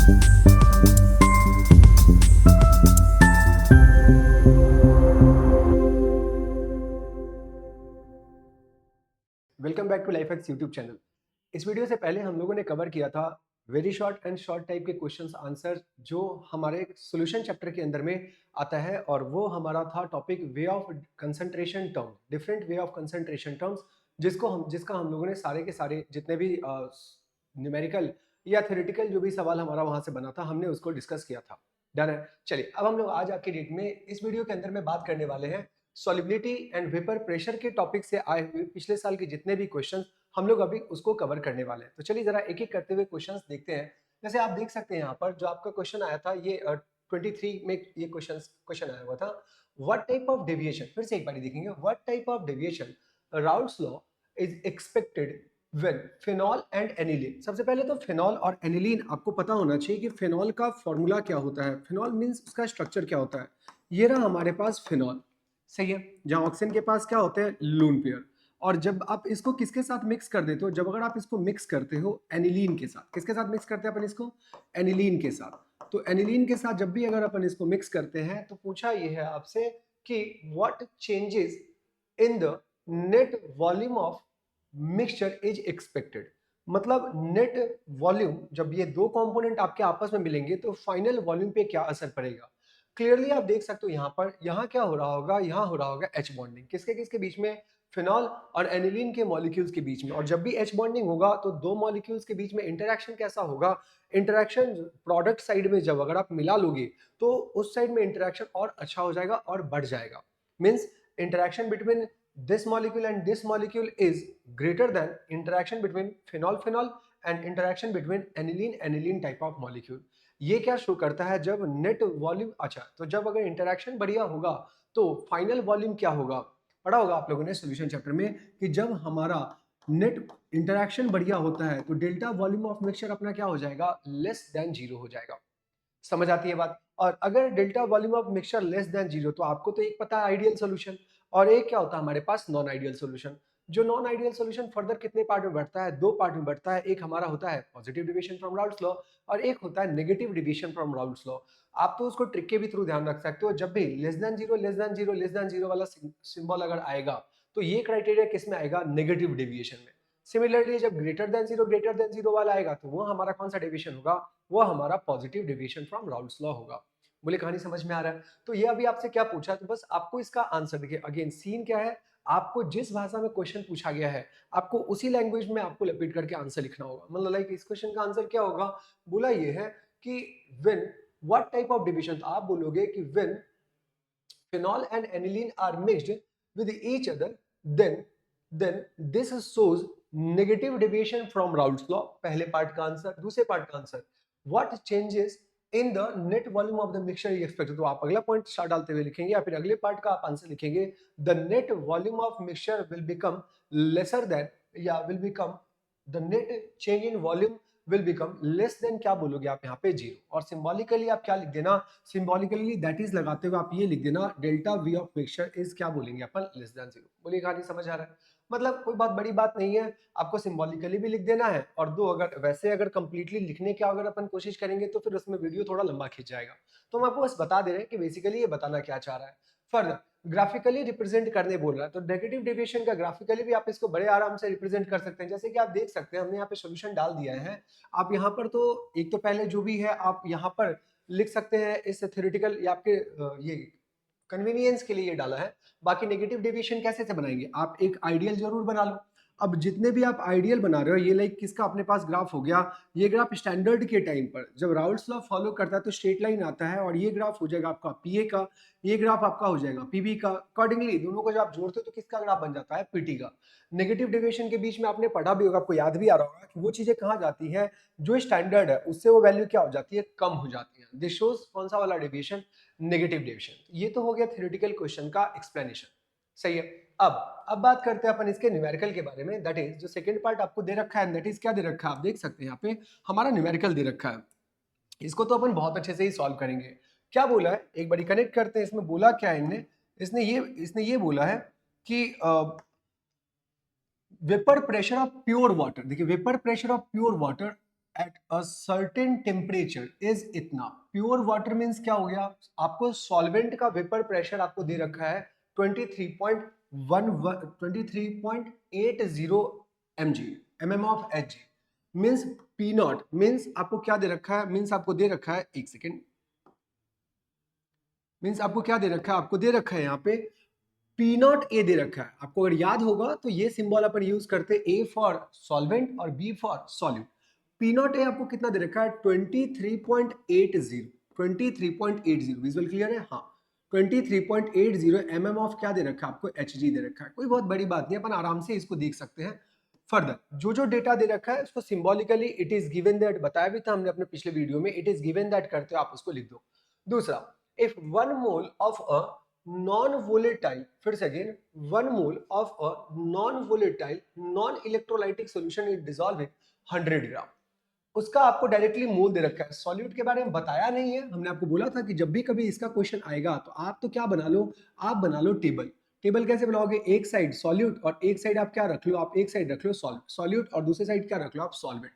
Welcome back to life X YouTube channel. इस video से पहले हम लोगों ने कवर किया था very short and short type के क्वेश्चंस आंसर जो हमारे सॉल्यूशन चैप्टर के अंदर में आता है, और वो हमारा था topic way of concentration term, different way of concentration terms, जिसका हम लोगों ने सारे के सारे जितने भी न्यूमेरिकल या थ्योरेटिकल जो भी सवाल हमारा वहां से बना था हमने उसको डिस्कस किया था। डन है। चलिए अब हम लोग आज आपके डेट में इस वीडियो के अंदर में बात करने वाले हैं सॉलिबिलिटी एंड वेपर प्रेशर के टॉपिक से आए हुए पिछले साल के जितने भी क्वेश्चंस हम लोग अभी उसको कवर करने वाले हैं। तो चलिए जरा एक एक करते हुए क्वेश्चंस देखते हैं। जैसे आप देख सकते हैं यहाँ पर जो आपका क्वेश्चन आया था, ये 23 में ये क्वेश्चन आया हुआ था, व्हाट टाइप ऑफ डेविएशन, फिर से एक बार देखेंगे, what type of deviation Raoult's law is expected when phenol and aniline. सबसे पहले तो फिनॉल और एनिलीन आपको पता होना चाहिए कि फिनॉल का फॉर्मूला क्या होता है, फिनॉल मींस उसका स्ट्रक्चर क्या होता है। ये रहा हमारे पास फिनॉल, सही है, जहां ऑक्सीजन के पास क्या होते हैं, लोन पेयर। और जब आप इसको किसके साथ मिक्स कर देते हो, जब अगर आप इसको मिक्स करते हो एनिलीन के साथ, किसके साथ मिक्स करते हैं अपन इसको, एनिलीन के साथ। तो एनिलीन के साथ जब भी अगर अपन इसको मिक्स करते हैं तो पूछा ये है आपसे कि what changes in the net volume of mixture is expected. मतलब नेट वॉल्यूम, जब ये दो कंपोनेंट आपके आपस में मिलेंगे तो फाइनल वॉल्यूम पे क्या असर पड़ेगा। क्लियरली आप देख सकते हो यहाँ पर, यहाँ क्या हो रहा होगा, यहाँ हो रहा होगा एच बॉन्डिंग, किसके किसके बीच में, फिनॉल और एनिलीन के मॉलिक्यूल्स के बीच में। और जब भी एच बॉन्डिंग होगा तो दो मॉलिक्यूल्स के बीच में इंटरेक्शन कैसा होगा, इंटरेक्शन प्रोडक्ट साइड में जब अगर आप मिला लोगे तो उस साइड में इंटरेक्शन और अच्छा हो जाएगा और बढ़ जाएगा। Means interaction between this molecule and this molecule is greater than interaction between phenol phenol and interaction between aniline aniline type of molecule। ये क्या शो करता है, जब नेट वॉल्यूम, अच्छा तो जब अगर इंटरेक्शन बढ़िया होगा तो फाइनल वॉल्यूम क्या होगा, पढ़ा होगा आप लोगों ने सॉल्यूशन चैप्टर में कि जब हमारा नेट इंटरेक्शन बढ़िया होता है तो डेल्टा वॉल्यूम ऑफ मिक्सचर अपना क्या हो जाएगा, लेस देन जीरो हो जाएगा। समझ आती है बात। और अगर delta volume of mixture less than zero तो आपको तो एक पता है आइडियल सॉल्यूशन, और एक क्या होता है हमारे पास नॉन आइडियल सॉल्यूशन। जो नॉन आइडियल सॉल्यूशन फर्दर कितने पार्ट में बढ़ता है, दो पार्ट में बढ़ता है। एक हमारा होता है positive deviation from Raoult's law और एक होता है negative deviation from Raoult's law. आप तो उसको ट्रिक के भी थ्रू ध्यान रख सकते हो, जब भी less than zero less than zero less than zero वाला सिंबल अगर आएगा तो ये क्राइटेरिया किस में आएगा, नेगेटिव डिविएशन में। सिमिलरली जब ग्रेटर देन जीरो वाला आएगा तो वो हमारा कौन सा डिविएशन होगा, वो हमारा positive deviation from Raoult's law होगा। बोले कहानी समझ में आ रहा है। तो ये अभी आपसे क्या पूछा, तो बस आपको इसका आंसर देखिए, अगेन सीन क्या है, आपको जिस भाषा में क्वेश्चन पूछा गया है आपको उसी लैंग्वेज में आपको लपेट करके आंसर लिखना होगा। मतलब लाइक इस क्वेश्चन का आंसर क्या होगा, बोला ये है कि when what type of division, तो आप बोलोगे कि when phenol and aniline are mixed with each other, then this shows negative deviation from Raoult's law। पहले पार्ट का आंसर। दूसरे पार्ट का answer, what changes in the net volume of the mixture is expected। तो आप अगला point star डालते हुए लिखेंगे या फिर अगले पार्ट का आप आंसर लिखेंगे, the net volume of mixture will become lesser than, या will become the net change in volume will become less than, क्या बोलोगे आप यहाँ पे, जीरो। और सिंबॉलिकली आप क्या लिख देना, सिंबॉलिकली दैट इज लगाते हुए आप ये लिख देना, delta we of mixture is क्या बोलेंगे अपन, लेस देन जीरो। बोलिए कहानी समझ आ रहा है। मतलब कोई बहुत बड़ी बात नहीं है, आपको सिंबॉलिकली भी लिख देना है, और दो अगर वैसे अगर कंप्लीटली लिखने की अगर अपन कोशिश करेंगे तो फिर उसमें वीडियो थोड़ा लंबा खींच जाएगा। तो हम आपको बस बता दे रहे हैं कि बेसिकली ये बताना क्या चाह रहा है। फर्दर ग्राफिकली रिप्रेजेंट करने बोल रहा है, तो नेगेटिव डेविएशन का ग्राफिकली भी आप इसको बड़े आराम से रिप्रेजेंट कर सकते हैं। जैसे कि आप देख सकते हैं हमने यहाँ पे सॉल्यूशन डाल दिया है। आप यहाँ पर तो एक तो पहले जो भी है आप यहाँ पर लिख सकते हैं, इस थ्योरेटिकल या आपके ये कन्वीनियंस के लिए ये डाला है। बाकी नेगेटिव डेविएशन कैसे से बनाएंगे, आप एक आइडियल जरूर बना लो। अब जितने भी आप आइडियल बना रहे हो, ये लाइक किसका अपने पास ग्राफ हो गया, ये ग्राफ स्टैंडर्ड के टाइम पर जब राउल्ट्स लॉ फॉलो करता है तो स्ट्रेट लाइन आता है, और ये ग्राफ हो जाएगा आपका पीए का, ये ग्राफ आपका हो जाएगा पीबी का। अकॉर्डिंगली दोनों को जब आप जोड़ते हो तो किसका ग्राफ बन जाता है, पीटी का। नेगेटिव डेविएशन के बीच में आपने पढ़ा भी होगा, आपको याद भी आ रहा होगा कि वो चीजें कहाँ जाती है, जो स्टैंडर्ड है उससे वो वैल्यू क्या हो जाती है, कम हो जाती है। दिस शोज कौन सा वाला डेविएशन, नेगेटिव डेविएशन। ये तो हो गया थ्योरेटिकल क्वेश्चन का एक्सप्लेनेशन, सही है। अब बात करते हैं अपन इसके न्यूमेरिकल के बारे में। दैट इज जो सेकंड पार्ट आपको दे रखा है, दैट इज क्या दे रखा है, आप देख सकते हैं यहाँ पे हमारा न्यूमेरिकल दे रखा है। इसको तो अपन बहुत अच्छे से ही सॉल्व करेंगे। क्या बोला है, एक बारी कनेक्ट करते हैं। इसमें बोला क्या है इनने, इसने ये बोला है कि vapour pressure of pure water, देखिए vapour pressure of pure water at a certain temperature is इतना। प्योर वाटर मीन्स क्या हो गया, आपको सॉल्वेंट का वेपर प्रेशर आपको दे रखा है 23.80 mm of H. Means P not means आपको क्या दे रखा है, मीन्स आपको दे रखा है, एक सेकेंड, मीन्स आपको क्या दे रखा है, आपको दे रखा है यहाँ पे पी नॉट ए दे रखा है। आपको अगर याद होगा तो ये सिंबल अपन यूज करते, ए फॉर सॉल्वेंट और B for solute. P naught A आपको कितना दे रखा है 23.80, 23.80। विजुअल क्लियर है? हाँ, 23.80 mm ऑफ क्या दे रखा है आपको, एच जी दे रखा है। कोई बहुत बड़ी बात नहीं, अपन आराम से इसको देख सकते हैं। फर्दर जो डेटा दे रखा है उसको symbolically it is given that, बताया भी था हमने अपने पिछले वीडियो में, इट इज गिवन दैट करते हो आप उसको लिख दो। दूसरा, if 1 mole of a non volatile, फिर से again 1 mole of a non volatile non electrolytic solution is dissolve in 100 ग्राम, उसका आपको डायरेक्टली मोल दे रखा है। सॉल्यूट के बारे में बताया नहीं है, हमने आपको बोला था कि जब भी कभी इसका क्वेश्चन आएगा तो आप तो क्या बना लो, आप बना लो टेबल। टेबल कैसे बनाओगे, एक साइड सॉल्यूट और एक साइड आप क्या रख लो, आप एक साइड रख लो सॉल्यूट और दूसरी साइड क्या रख लो आप सॉल्वेंट।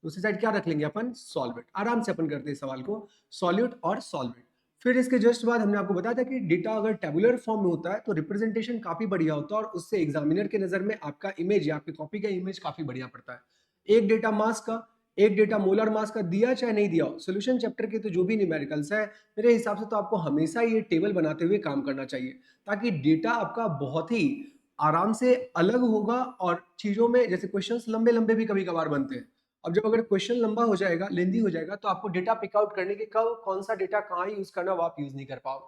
दूसरी साइड क्या रख लेंगे अपन, सॉल्वेंट। आराम से अपन करते हैं सवाल को, सॉल्यूट और सॉल्वेंट। फिर इसके जस्ट बाद हमने आपको बताया था कि डेटा अगर टेबुलर फॉर्म में होता है तो रिप्रेजेंटेशन काफी बढ़िया होता है और उससे एग्जामिनर के नजर में आपका इमेज या आपकी कॉपी का इमेज काफी बढ़िया पड़ता है। एक डेटा मास का, एक डेटा मोलर मास का दिया चाहे नहीं दिया हो, सोल्यूशन चैप्टर के तो जो भी न्यूमेरिकल्स है मेरे हिसाब से तो आपको हमेशा ये टेबल बनाते हुए काम करना चाहिए, ताकि डेटा आपका बहुत ही आराम से अलग होगा। और चीजों में जैसे क्वेश्चंस लंबे लंबे भी कभी कभार बनते हैं, अब जब अगर क्वेश्चन लंबा हो जाएगा, लेंदी हो जाएगा, तो आपको डेटा पिक आउट करने के कब कौन सा डेटा कहाँ यूज करना वो आप यूज नहीं कर पाओगे,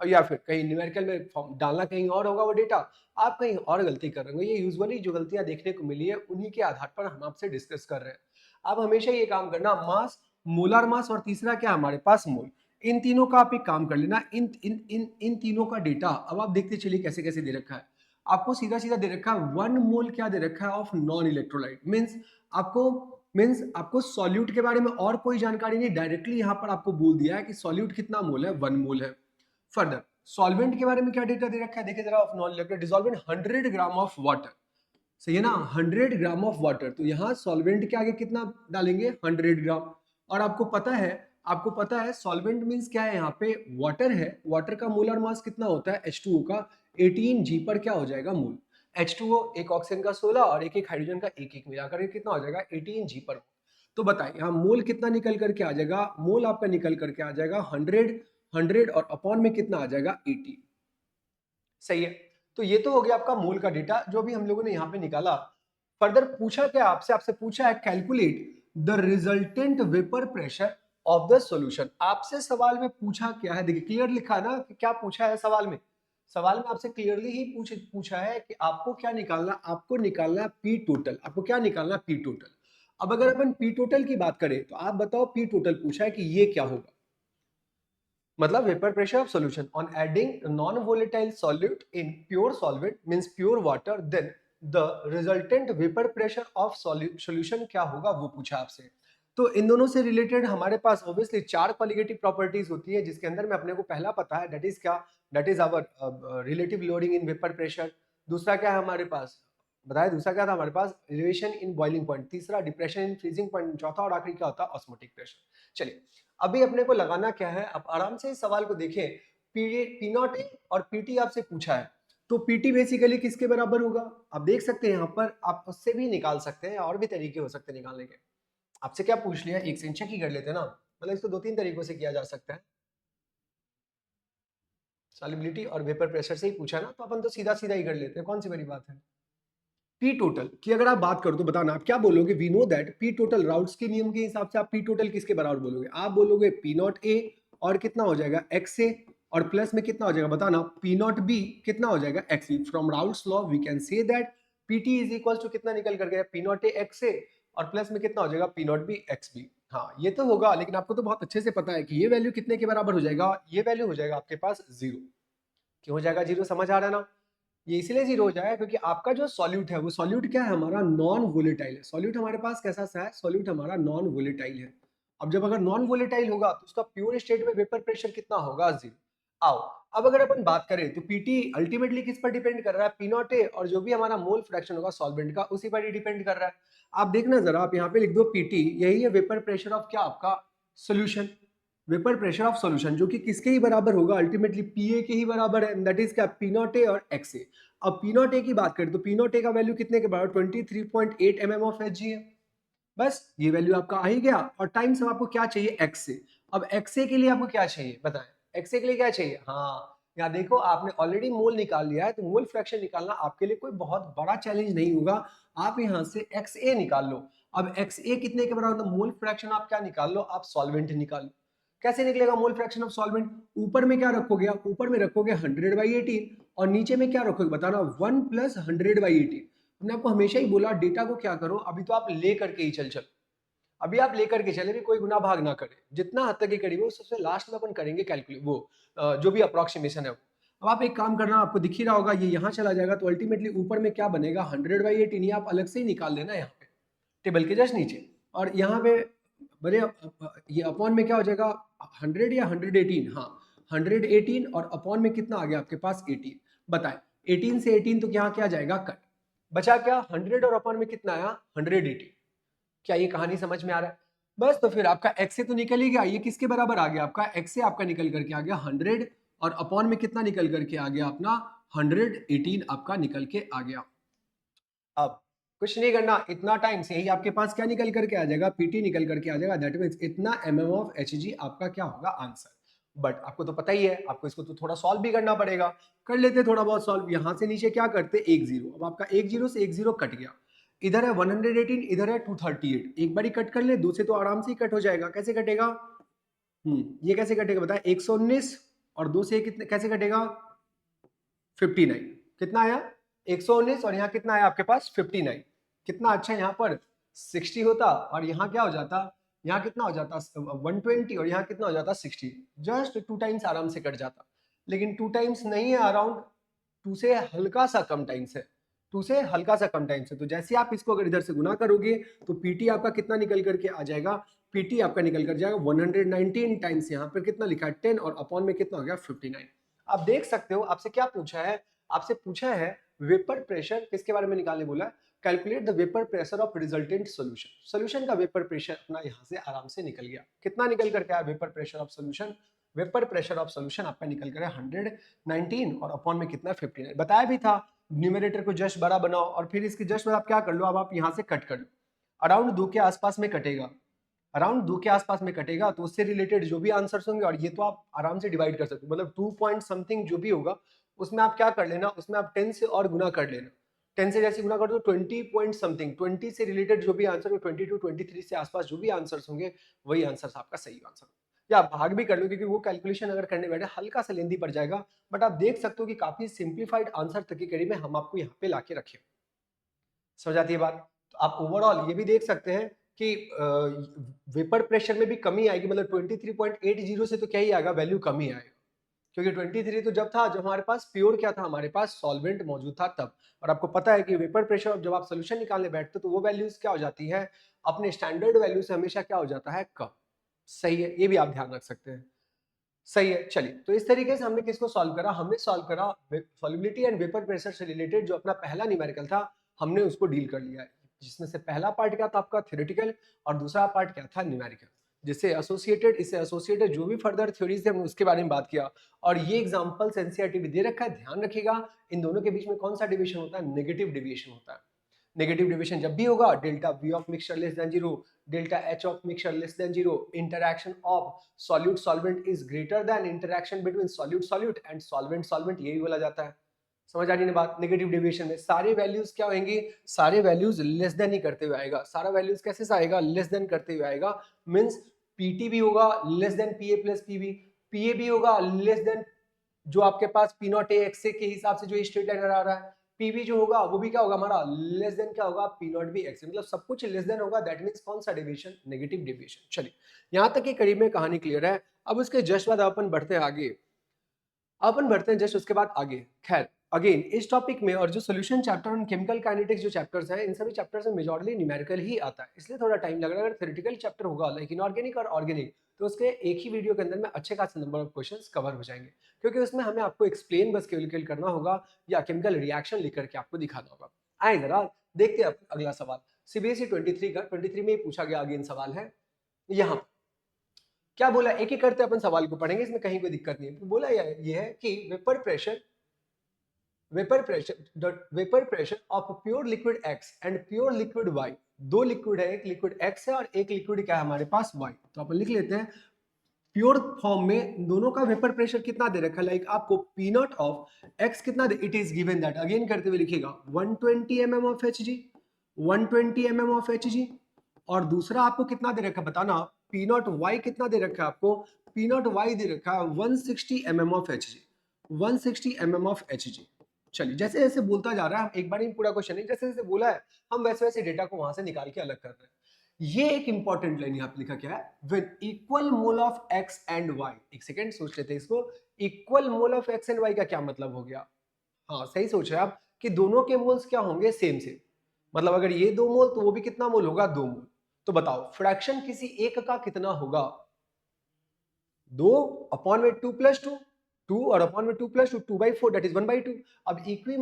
और या फिर कहीं न्यूमेरिकल में डालना कहीं और होगा वो डेटा, आप कहीं और गलती कर रहे हो। ये यूजुअली जो गलतियां देखने को मिली है उन्हीं के आधार पर हम आपसे डिस्कस कर रहे हैं। आप हमेशा ये काम करना, मास, मोलर मास और तीसरा क्या हमारे पास मोल, इन तीनों का आप एक काम कर लेना। इन तीनों का डेटा अब आप देखते चलिए कैसे कैसे दे रखा है। आपको सीधा सीधा दे रखा है 1 मोल क्या दे रखा है ऑफ नॉन इलेक्ट्रोलाइट, मीन्स आपको सॉल्यूट के बारे में और कोई जानकारी नहीं, डायरेक्टली यहां पर आपको बोल दिया है कि सॉल्यूट कितना मोल है, 1 मोल है। फर्दर सॉल्वेंट के बारे में क्या डेटा दे रखा है, देखिए जरा, of non electrolyte dissolve in 100 gram of water, सही है ना, 100 ग्राम ऑफ वाटर। तो यहाँ सॉल्वेंट के आगे कितना डालेंगे, 100 ग्राम। और आपको पता है सॉल्वेंट मींस क्या है, यहाँ पे वाटर है, वाटर का मोलर मास कितना होता है H2O का, 18 G पर क्या हो जाएगा मोल। H2O एक ऑक्सीजन का 16 और एक एक हाइड्रोजन का एक एक मिलाकर कितना हो जाएगा 18 G पर। तो बताइए यहाँ मोल कितना निकल करके आ जाएगा, मोल आपका निकल करके आ जाएगा 100 और अपॉन में कितना आ जाएगा 80, सही है। तो ये तो हो गया आपका मोल का डेटा जो भी हम लोगों ने यहाँ पे निकाला। फर्दर पूछा क्या आपसे, आपसे पूछा है calculate the resultant vapour pressure of the solution. आपसे सवाल में पूछा क्या है, देखिए क्लियर लिखा है ना कि क्या पूछा है सवाल में। सवाल में आपसे क्लियरली ही पूछा है कि आपको क्या निकालना, आपको निकालना पी टोटल, आपको क्या निकालना पी टोटल। अब अगर अपन पी टोटल की बात करें तो आप बताओ पी टोटल पूछा है कि ये क्या होगा, मतलब vapour pressure of solution on adding non volatile solute in pure solvent means pure water, then the resultant vapour pressure of solution क्या होगा वो पूछा आपसे। तो इन दोनों से रिलेटेड हमारे पास ऑब्वियसली 4 क्वालिटेटिव प्रॉपर्टीज होती है, जिसके अंदर में अपने को पहला पता है, दैट इज क्या, that is our relative lowering in vapour pressure. दूसरा क्या है हमारे पास, बताया दूसरा क्या था हमारे पास, एलिवेशन इन बॉइलिंग पॉइंट। तीसरा डिप्रेशन इन फ्रीजिंग पॉइंट। चौथा और आखिरी क्या होता है, ऑस्मोटिक प्रेशर। चलिए अभी अपने को लगाना क्या है, आप आराम से इस सवाल को देखें। पी नॉट और पीटी आपसे पूछा है, तो पीटी बेसिकली किसके बराबर होगा, आप देख सकते हैं यहाँ पर, आप उससे भी निकाल सकते हैं, और भी तरीके हो सकते हैं निकालने के। आपसे क्या पूछ लिया, एक से चेक ही कर लेते हैं ना, मतलब इसको 2-3 तरीकों से किया जा सकता है। सॉल्युबिलिटी और वेपर प्रेशर से ही पूछा ना, तो अपन तो सीधा सीधा ही कर लेते हैं, कौन सी बड़ी बात है। पी टोटल की अगर आप बात करो तो बताना आप क्या बोलोगे, we know that P total Raoult's के नियम के हिसाब से आप पी टोटल किसके बराबर बोलोगे, आप बोलोगे पी नॉट ए और कितना हो जाएगा एक्स ए, और प्लस में कितना हो जाएगा बताना पी नॉट बी कितना हो जाएगा X B. From Raoult's law we can say that P T is equal to कितना निकल कर गया, P naught A X A और प्लस में कितना हो जाएगा P naught B X B. हाँ ये तो होगा, लेकिन आपको तो बहुत अच्छे से पता है कि ये वैल्यू कितने के बराबर हो जाएगा, ये वैल्यू हो जाएगा आपके पास 0। क्यों हो जाएगा 0, समझ आ रहा है ना। ये इसलिए 0 हो जाएगा क्योंकि आपका जो सॉल्यूट है वो सॉल्यूट क्या है हमारा, नॉन वोलेटाइल है। सॉल्यूट हमारे पास कैसा सा है, सॉल्यूट हमारा नॉन वोलेटाइल है। अब जब अगर नॉन वोलेटाइल होगा तो उसका प्योर स्टेट में वेपर प्रेशर कितना होगा 0। आओ, अब अगर अपन बात करें तो पीटी अल्टीमेटली किस पर डिपेंड कर रहा है, पी नॉट ए, और जो भी हमारा मोल फ्रैक्शन होगा सॉल्वेंट का उसी पर ही डिपेंड कर रहा है। आप देखना जरा, आप यहाँ पे लिख दो पीटी, यही है वेपर प्रेशर ऑफ क्या, आपका solution, vapour pressure of solution, जो कि किसके ही बराबर होगा, अल्टीमेटली पीए के ही बराबर है, दैट इज क्या, पी नॉट ए और एक्स ए। अब पी नॉट ए की बात करें तो पी नॉट ए का वैल्यू कितने के बराबर, 23.8 mm ऑफ एच जी है। बस ये वैल्यू आपका आ ही गया, और टाइम से आपको क्या चाहिए, एक्स से। अब एक्स ए के लिए आपको क्या चाहिए बताएं, एक्स ए के लिए क्या चाहिए, हाँ यहाँ देखो आपने ऑलरेडी मोल निकाल लिया है, तो मोल फ्रैक्शन निकालना आपके लिए कोई बहुत बड़ा चैलेंज नहीं होगा। आप यहाँ से एक्स ए निकाल लो। अब एक्स ए कितने के बराबर, मोल फ्रैक्शन आप क्या निकाल लो, आप सॉल्वेंट निकाल लो। कैसे निकलेगा मोल फ्रैक्शन ऑफ सॉल्वेंट, ऊपर में क्या रखोगे आप, ऊपर में रखोगे 100/18, और नीचे में क्या रखोगे बताना, 1 + 100/18। हमने आपको हमेशा ही बोला डेटा को क्या करो, अभी तो आप ले करके ही चलो, अभी आप लेकर के चले भी, कोई गुना भाग ना करे, जितना हद तक के करीब हो सबसे लास्ट में अपन करेंगे कैलकुलेट, वो जो भी अप्रोक्सीमेशन है वो। अब आप एक काम करना, आपको दिख ही रहा होगा ये यहाँ चला जाएगा, तो अल्टीमेटली ऊपर में क्या बनेगा, 100/18, ये आप अलग से ही निकाल लेना यहाँ पे टेबल के जस्ट नीचे। और यहाँ पे बड़े ये अपॉन में क्या हो जाएगा, 100 या 118, हाँ 118, और अपॉन में कितना आ गया आपके पास 18, बताए 18 से 18 तो यहाँ क्या जाएगा कट, बचा क्या 100, और अपॉन में कितना आया 118। क्या ये कहानी समझ में आ रहा है, बस तो फिर आपका एक्स से तो निकल ही गया, ये किसके बराबर आ गया आपका, एक्स से आपका निकल करके आ गया 100, और अपॉन में कितना निकल करके आ गया अपना 118 आपका निकल के आ गया। अब कुछ नहीं करना, इतना टाइम से ही आपके पास क्या निकल करके आ जाएगा, पीटी निकल करके आ जाएगा, दैट मींस इतना mm ऑफ एचजी आपका क्या होगा आंसर। बट आपको तो पता ही है, आपको इसको तो थोड़ा सॉल्व भी करना पड़ेगा, कर लेते थोड़ा बहुत सॉल्व। यहां से नीचे क्या करते, 1 0, अब आपका 1 0 से 1 0 कट गया, इधर है 118, इधर है 238, एक बार ही कट कर ले, दो से तो आराम से ही कट हो जाएगा। कैसे कटेगा, ये कैसे कटेगा बताए, 119, और दो से कितने कैसे कटेगा, 59, कितना आया 119, और यहाँ कितना आया आपके पास 59, कितना अच्छा, यहाँ पर 60 होता, और यहाँ क्या हो जाता, यहाँ कितना हो जाता 120, और यहाँ कितना हो जाता 60, जस्ट 2 टाइम्स आराम से कट जाता। लेकिन 2 टाइम्स नहीं है, अराउंड 2 से हल्का सा कम टाइम्स है, 2 से हल्का सा कम टाइम्स है। तो जैसे आप इसको अगर इधर से गुना करोगे तो पीटी आपका कितना निकल करके आ जाएगा, पीटी आपका निकल कर जाएगा 119 टाइम्स, यहाँ पर कितना लिखा है 10, और अपॉन में कितना हो गया 59। आप देख सकते हो आपसे क्या पूछा है, आपसे पूछा है वेपर प्रेशर किसके बारे में निकालने बोला है, calculate the vapour pressure of resultant solution. Solution का वेपर प्रेशर अपना यहाँ से आराम से निकल गया, कितना निकल करके आया vapour pressure of solution, vapour pressure of solution आपका निकल कर 119, और अपॉन में कितना 59। बताया भी था न्यूमरेटर को जस्ट बड़ा बनाओ, और फिर इसके जस्ट आप क्या कर लो, अब आप यहाँ से कट कर लो, अराउंड 2 के आसपास में कटेगा, अराउंड 2 के आसपास में कटेगा, तो उससे रिलेटेड जो भी आंसर्स होंगे, और ये तो आप आराम से डिवाइड कर सकते हो, मतलब 2 पॉइंट समथिंग जो भी होगा उसमें आप क्या कर लेना, उसमें आप 10 से और गुना कर लेना, 10 से जैसे गुना कर दो 20 पॉइंट समथिंग, 20 से रिलेटेड जो भी आंसर हो, 22 23 से आसपास जो भी आंसर्स होंगे वही आंसर्स आपका सही आंसर, या भाग भी कर लो, क्योंकि वो कैलकुलेशन अगर करने बैठे हल्का सा लेंदी पड़ जाएगा, बट आप देख सकते हो कि काफी सिंप्लीफाइड आंसर तक के करीब में हम आपको यहाँ पे लाके रखे। समझ आती है बात, तो आप ओवरऑल ये भी देख सकते हैं कि वेपर प्रेशर में भी कमी आएगी, मतलब 23.80 से तो क्या ही आएगा, वैल्यू कम ही आएगा, क्योंकि 23 तो जब था जब हमारे पास प्योर क्या था, हमारे पास सॉल्वेंट मौजूद था तब। और आपको पता है कि वेपर प्रेशर जब आप सोल्यूशन निकालने बैठते तो वो वैल्यूज क्या हो जाती है, अपने स्टैंडर्ड वैल्यू से हमेशा क्या हो जाता है, कम। सही है, ये भी आप ध्यान रख सकते हैं। सही है, चलिए तो इस तरीके से हमने किसको सॉल्व करा, हमने सॉल्व करा सॉल्युबिलिटी एंड वेपर प्रेशर से रिलेटेड जो अपना पहला न्यूमेरिकल था, हमने उसको डील कर लिया है, जिसमें से पहला पार्ट क्या था आपका थ्योरेटिकल, और दूसरा पार्ट क्या था न्यूमेरिकल, जिससे एसोसिएटेड, इससे एसोसिएटेड जो भी फर्दर थ्योरीज थे हमने उसके बारे में बात किया। और ये एग्जांपल्स एनसीईआरटी भी दे रखा है, ध्यान रखिएगा इन दोनों के बीच में कौन सा डिवीजन होता है, नेगेटिव डिवीजन होता है। नेगेटिव डिवीजन जब भी होगा, delta we of mixture less than 0, delta H of mixture less than 0, interaction of solute solvent is greater than interaction between solute solute and solvent solvent, यही बोला जाता है। समझ आ रही है बात, नेगेटिव डेविएशन में सारे वैल्यूज क्या होंगे, सारे वैल्यूज लेस देन ही करते हुए आएगा, सारा वैल्यूज कैसे से आएगा, लेस देन करते हुए आएगा, मींस पीटी भी होगा लेस देन पीए प्लस पीबी, पीए भी होगा लेस देन जो आपके पास पी नॉट ए एक्स के हिसाब से जो स्ट्रेट लाइन आ रहा है, पीवी जो होगा वो भी क्या होगा हमारा लेस देन क्या होगा, पी नॉट भी एक्स, मतलब सब कुछ लेस देन होगा, दैट मींस कौन सा डेविएशन, नेगेटिव डेविएशन। चलिए यहां तक के करीब में कहानी क्लियर है। अब उसके जस्ट बाद अपन बढ़ते हैं आगे, अपन बढ़ते हैं जस्ट उसके बाद आगे। खैर अगेन इस टॉपिक में और जो सोल्यूशन चैप्टर और केमिकल काइनेटिक्स जो चैप्टर्स हैं, इन सभी चैप्टर्स में मेजॉरिटी न्यूमेरिकल ही आता है, इसलिए थोड़ा टाइम लग रहा है। अगर थ्योरेटिकल चैप्टर होगा लाइक इनऑर्गेनिक और ऑर्गेनिक, तो उसके एक ही वीडियो के अंदर में अच्छे खासे नंबर ऑफ क्वेश्चंस कवर हो जाएंगे, क्योंकि उसमें हमें आपको एक्सप्लेन बस केमिकल करना होगा या केमिकल रिएक्शन लिख करके आपको दिखाना होगा। आए जरा देखते हैं अगला सवाल। सीबीएसई 23 का 23 में पूछा गया अगेन सवाल है। यहाँ क्या बोला, एक एक करते अपन सवाल को पढ़ेंगे, इसमें कहीं कोई दिक्कत नहीं है। बोला ये है कि vapour pressure of pure liquid X and pure liquid Y, दो लिक्विड है, एक लिक्विड X है और एक लिक्विड क्या है हमारे पास Y। तो अपन लिख लेते हैं प्योर फॉर्म में दोनों का वेपर प्रेशर कितना दे रखा है, लाइक आपको पी नॉट ऑफ X कितना दे, it is given that, again करते हुए लिखेगा 120 mm of Hg, 120 mm of Hg, और दूसरा आपको कितना दे रखा है बताना, पी नॉट Y कितना दे रखा है आपको, पी नॉट Y दे रखा है 160 mm of Hg, 160 mm of Hg। चलिए जैसे जैसे बोलता जा रहा है, एक बार ही पूरा क्वेश्चन नहीं, जैसे जैसे बोला है हम वैसे वैसे डेटा को वहां से निकाल के अलग कर रहे हैं। ये एक इंपॉर्टेंट लाइन यहाँ पे लिखा क्या है, with equal mole of x and y। एक सेकेंड सोच लेते हैं इसको, equal mole of x and y का क्या मतलब हो गया। हाँ सही सोच रहे हैं आप कि दोनों के मोल्स क्या होंगे, सेम सेम, मतलब अगर ये 2 मोल तो वो भी कितना मोल होगा, 2 मोल। तो बताओ फ्रैक्शन किसी एक का कितना होगा, 2/2 + 2 और अपॉन में 2 + 2 2/4 दैट इज 1/2। अब इक्वी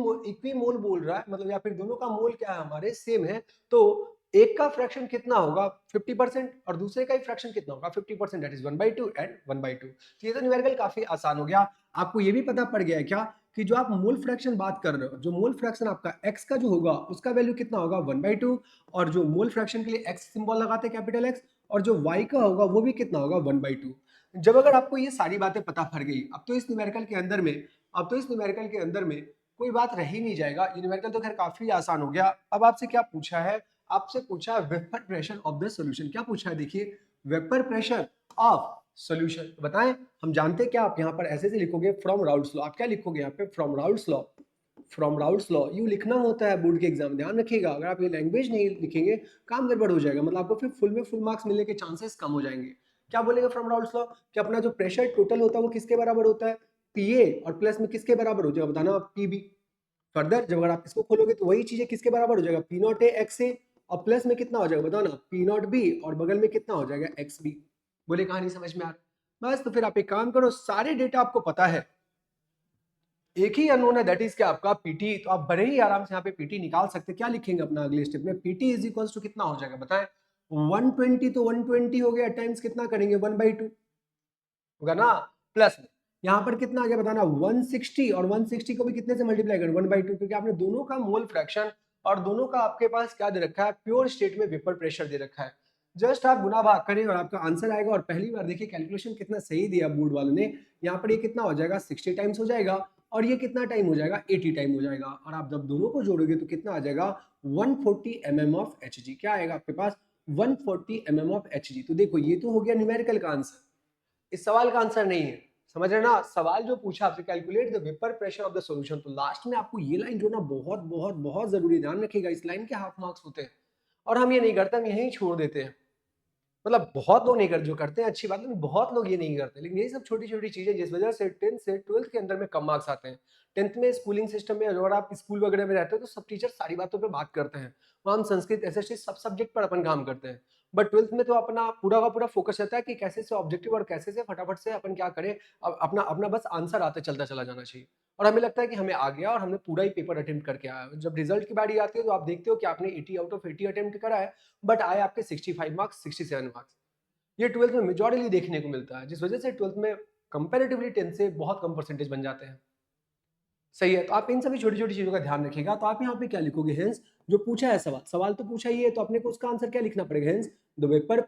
मोल बोल रहा है, मतलब या फिर दोनों का मोल क्या है हमारे सेम है, तो एक का फ्रैक्शन कितना होगा 50% और दूसरे का ही फ्रैक्शन कितना होगा 50%, दैट इज 1/2 एंड 1/2। तो ये तो न्यूमेरिकल काफी आसान हो गया। आपको ये भी पता पड़ गया है क्या कि जो आप मोल फ्रैक्शन बात कर रहे हो, जो मोल फ्रैक्शन आपका x का जो होगा उसका वैल्यू कितना होगा 1/2, और जो मोल फ्रैक्शन के लिए x सिंबल लगाते हैं कैपिटल X, और जो y का होगा वो भी कितना होगा 1/2। जब अगर आपको ये सारी बातें पता पड़ गई, अब तो इस न्यूमेरिकल के अंदर में कोई बात रह ही नहीं जाएगा। ये न्यूमेरिकल तो खैर काफी आसान हो गया। अब आपसे क्या पूछा है, आपसे पूछा है vapour pressure of the solution. क्या पूछा है देखिए, वेपर प्रेशर ऑफ सॉल्यूशन। बताएं, हम जानते हैं क्या, आप यहाँ पर ऐसे से लिखोगे फ्रॉम राउल्ट्स लॉ। आप क्या लिखोगे यहाँ पे, from Raoult's law, from Raoult's law you लिखना होता है बोर्ड के एग्जाम, ध्यान रखिएगा। अगर आप ये लैंग्वेज नहीं लिखेंगे काम गड़बड़ हो जाएगा, मतलब आपको फिर फुल में फुल मार्क्स मिलने के चांसेस कम हो जाएंगे। क्या बोलेगा फ्रॉम राउल्ट्स लॉ, कि अपना जो प्रेशर टोटल होता है वो किसके बराबर होता है, पीए, और प्लस में किसके बराबर हो जाएगा बताना, पीबी। फर्दर जब अगर आप इसको खोलोगे तो वही चीज है, किसके बराबर हो जाएगा, P naught A X A, और प्लस में कितना हो जाएगा बताना, पी नॉट बी, और बगल में कितना हो जाएगा एक्स बी। बोले कहानी समझ में आ रहा, बस तो फिर आप एक काम करो, सारे डेटा आपको पता है, एक ही अननोन है दैट इज क्या आपका पीटी। तो आप बड़े ही आराम से यहाँ पे पीटी निकाल सकते हैं। क्या लिखेंगे अपना अगले स्टेप में, पीटी इज इक्वल्स टू कितना हो जाएगा बताएं, 120 तो 120 हो गया, टाइम्स कितना करेंगे 1/2 होगा ना, प्लस में यहाँ पर कितना आ गया बताना 160, और 160 को भी कितने से मल्टीप्लाई करें 1/2, क्योंकि आपने दोनों का मोल फ्रैक्शन और दोनों का आपके पास क्या दे रखा है, प्योर स्टेट में वेपर प्रेशर दे रखा है। जस्ट आप गुना भाग करें और आपका आंसर आएगा। और पहली बार देखिए कैलकुलेशन कितना सही दिया बोर्ड वालों ने, यहाँ पर ये कितना हो जाएगा 60 टाइम्स हो जाएगा, और ये कितना टाइम हो जाएगा 80 टाइम हो जाएगा, और आप जब दोनों को जोड़ोगे तो कितना आ जाएगा 140 mm ऑफ Hg। क्या आएगा आपके पास 140 mm ऑफ Hg। तो देखो ये तो हो गया न्यूमेरिकल का आंसर, इस सवाल का आंसर नहीं है, समझ रहे ना। सवाल जो पूछा आपसे, calculate the vapour pressure of the solution, तो लास्ट में आपको ये लाइन जोड़ना बहुत बहुत बहुत जरूरी, ध्यान रखिएगा। इस लाइन के हाफ मार्क्स होते हैं, और हम ये नहीं करते, हम यहीं छोड़ देते हैं। मतलब बहुत लोग नहीं करते, जो करते हैं अच्छी बात है, बहुत लोग ये नहीं करते। लेकिन यही सब छोटी छोटी चीजें जिस वजह से 10th से 12th के अंदर में कम मार्क्स आते हैं। 10th में स्कूलिंग सिस्टम में अगर आप स्कूल वगैरह में रहते हो तो सब टीचर सारी बातों पे बात करते हैं, वहाँ हम संस्कृत एसएसटी सब सब्जेक्ट पर अपन काम करते हैं। बट 12th में तो अपना पूरा का पूरा फोकस रहता है कि कैसे से ऑब्जेक्टिव और कैसे से फटाफट से अपन क्या करें, अपना अपना बस आंसर आते चलता चला जाना चाहिए। और हमें लगता है कि हमें आ गया और हमने पूरा ही पेपर अटेम्प्ट करके आया। जब रिजल्ट की बारी आती है तो आप देखते हो कि आपने 80 आउट ऑफ 80 अटेम्प्ट करा है, बट आए आपके 65 मार्क्स, 67 मार्क्स। ये 12th में मेजॉरिटी देखने को मिलता है, जिस वजह से 12th में कंपैरेटिवली 10th से बहुत कम परसेंटेज बन जाते हैं। सही है, तो आप इन सभी छोटी छोटी चीजों का ध्यान रखिएगा। तो आप यहाँ पे क्या लिखोगे, हेंस जो पूछा है सवाल तो पूछा ही है, तो अपने को उसका आंसर क्या लिखना पड़ेगा, हेंस द वेपर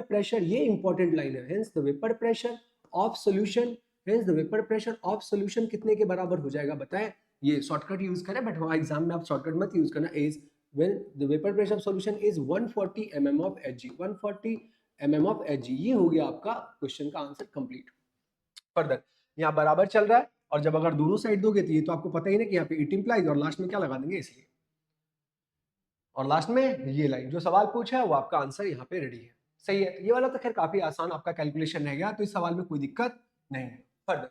प्रेशर, ये इंपॉर्टेंट लाइन है, hence the vapour pressure of solution, hence the vapour pressure of solution कितने के बराबर हो जाएगा बताएं। ये शॉर्टकट यूज करें, बट वहाँ एग्जाम में आप शॉर्टकट मत यूज करना। Is when the vapor pressure of solution is 140 mm of Hg, 140 mm of Hg। ये हो गया आपका क्वेश्चन का आंसर कंप्लीट। फर्दर यहाँ बराबर चल रहा है, और जब अगर दोनों साइड दोगे तो ये तो आपको पता ही ना कि यहाँ पे इट इंप्लाइज, और लास्ट में क्या लगा देंगे इसलिए, और लास्ट में ये लाइन जो सवाल पूछा है वो आपका आंसर यहाँ पे रेडी है। सही है, ये वाला तो खैर काफी आसान आपका कैलकुलेशन रह गया, तो इस सवाल में कोई दिक्कत नहीं है। फर्दर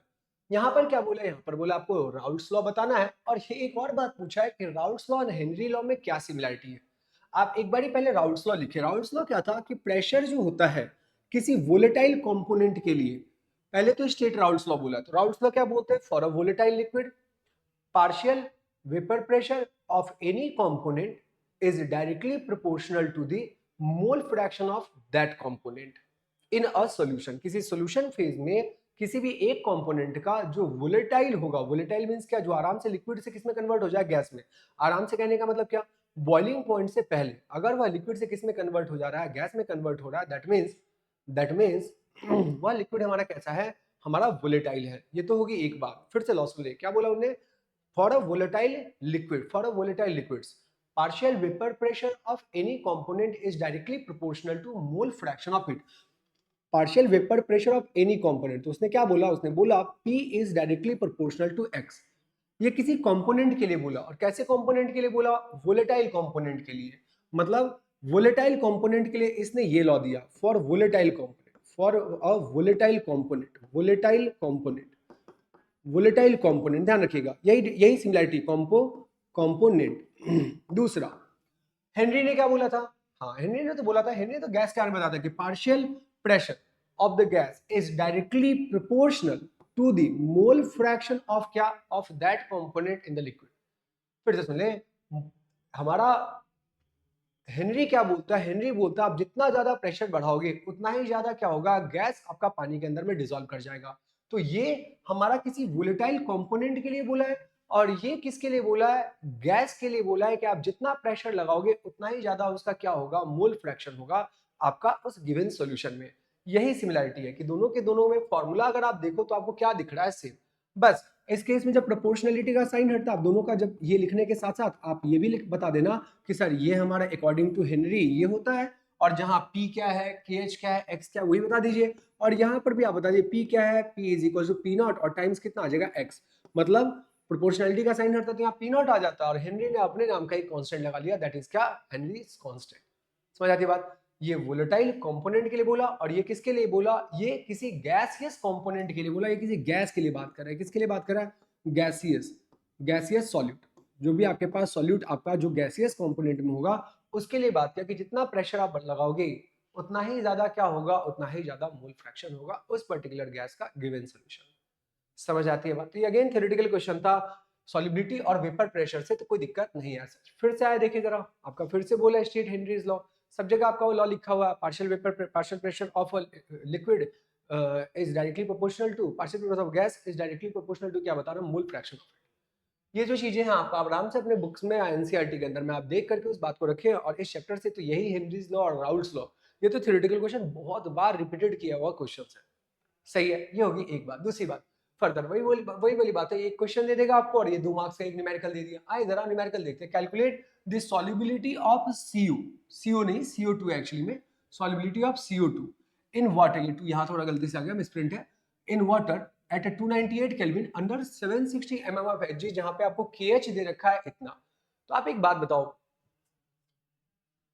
यहाँ पर क्या बोला, यहाँ पर बोला आपको राउल्ट्स लॉ बताना है, और ये एक और बात पूछा है कि राउल्ट्स लॉ और हेनरी लॉ में क्या सिमिलरिटी है। आप एक बारी पहले राउल्ट्स लॉ लिखिए। राउल्ट्स लॉ क्या था कि प्रेशर जो होता है किसी वोलेटाइल कंपोनेंट के लिए, पहले तो स्टेट राउल्ट्स लॉ बोला, तो राउल्ट्स लॉ क्या बोलते हैं, for a volatile liquid partial vapor pressure of any component is directly proportional to the mole fraction of that component in a solution। किसी solution phase में किसी भी एक कंपोनेंट का जो वोलेटाइल होगा, वोलेटाइल मींस क्या, जो आराम से लिक्विड से किस में कन्वर्ट हो जाए, गैस में। आराम से कहने का मतलब क्या, बॉइलिंग पॉइंट से पहले अगर वह लिक्विड से किस में कन्वर्ट हो जा रहा है, गैस में कन्वर्ट हो रहा है, दैट मींस वह लिक्विड हमारा कैसा है, हमारा वोलेटाइल है। ये तो होगी एक बात। फिर से लॉस बोले, क्या बोला उन्होंने, for a volatile liquids, partial vapor pressure of any component is directly proportional to mole fraction of it। partial vapor pressure of any component, तो उसने क्या बोला, उसने बोला P is directly proportional to X। ये किसी कंपोनेंट के लिए बोला, और कैसे कंपोनेंट के लिए बोला, वोलेटाइल कंपोनेंट के लिए। मतलब वोलेटाइल कंपोनेंट के लिए इसने ये लॉ दिया, for volatile component, for a volatile component, ध्यान रखिएगा, यही यही सिमिलरिटी, कंपोनेंट। दूसरा, हेनरी ने क्या बोला था, हाँ हेनरी ने तो बोला था, हेनरी तो गैस के बारे में बताता है कि partial pressure of the gas is directly proportional to the mole fraction of क्या, of that component in the liquid. फिर से सुन ले, हमारा हेनरी क्या बोलता है, हेनरी बोलता है आप जितना ज्यादा प्रेशर बढ़ाओगे उतना ही ज्यादा क्या होगा, गैस आपका पानी के अंदर में डिसॉल्व कर जाएगा। तो ये हमारा किसी वोलेटाइल कंपोनेंट के लिए बोला है, और ये किसके लिए बोला है, गैस के लिए बोला है कि आप जितना प्रेशर लगाओगे उतना ही ज्यादा उसका क्या होगा, मोल फ्रैक्शन होगा आपका उस गिवन सॉल्यूशन में। यही सिमिलरिटी है कि दोनों के दोनों में फॉर्मूला अगर आप देखो तो आपको क्या दिख रहा है, सेम। बस इस केस में जब प्रोपोर्शनलिटी का साइन हटता है, आप दोनों का जब ये लिखने के साथ साथ आप ये भी बता देना कि सर ये हमारा अकॉर्डिंग टू हेनरी ये होता है, और जहां P क्या है, KH क्या है, X क्या है, वही बता दीजिए। और यहाँ पर भी आप बता दीजिए P क्या है, P is equal to P naught और टाइम्स कितना आ जाएगा, X। मतलब प्रोपोर्शनलिटी का साइन हटता तो यहाँ P नॉट आ जाता, और हेनरी ने अपने नाम का एक कांस्टेंट लगा लिया, दैट इज क्या, हेनरीज कांस्टेंट। समझ आती है बात। ये वोलेटाइल कंपोनेंट के लिए बोला, और ये किसके लिए बोला, ये किसी गैसियस कंपोनेंट के लिए बोला, ये किसी गैस के लिए बात कर रहा है। किसके लिए बात कर रहा है, गैसियस सॉल्यूट। जो भी आपके पास सॉल्यूट आपका जो गैसियस कंपोनेंट में होगा उसके लिए बात किया कि जितना प्रेशर आप लगाओगे उतना ही ज्यादा क्या होगा, उतना ही ज्यादा मोल फ्रैक्शन होगा उस पर्टिकुलर गैस का गिवन सॉल्यूशन। समझ आती है बात। तो ये अगेन थ्योरेटिकल क्वेश्चन था, सॉलिबिलिटी और वेपर प्रेशर से तो कोई दिक्कत नहीं है। फिर से आया, देखिए जरा, आपका फिर से बोला स्टेट हेनरीज लॉ, सब जगह आपका वो लॉ लिखा हुआ है, partial pressure of liquid is directly proportional to partial pressure of gas is directly proportional to क्या बता रहा हूँ, मोल फ्रैक्शन ऑफ इट। ये जो चीजें हैं आप आराम से अपने बुक्स में एनसीईआरटी के अंदर में आप देख करके उस बात को रखें, और इस चैप्टर से तो यही हेनरीज लॉ और राउल्ट्स लॉ, ये तो थ्योरेटिकल क्वेश्चन बहुत बार रिपीटेड किया हुआ क्वेश्चन है। सही है, ये होगी एक बात। दूसरी बात, फर्दर वही वाली बात है, एक क्वेश्चन दे देगा आपको और ये 2 मार्क्स का एक न्यूमेरिकल दे दिया। आइए जरा न्यूमेरिकल देखते हैं। Calculate the solubility of CO नहीं CO2 एक्चुअली में, solubility of CO2 in water, ये 2 यहाँ थोड़ा गलती से आ गया, मिसप्रिंट है, in water at 298 kelvin under 760 mm of Hg, जहां पे आपको KH दे रखा है इतना। तो आप एक बात बताओ,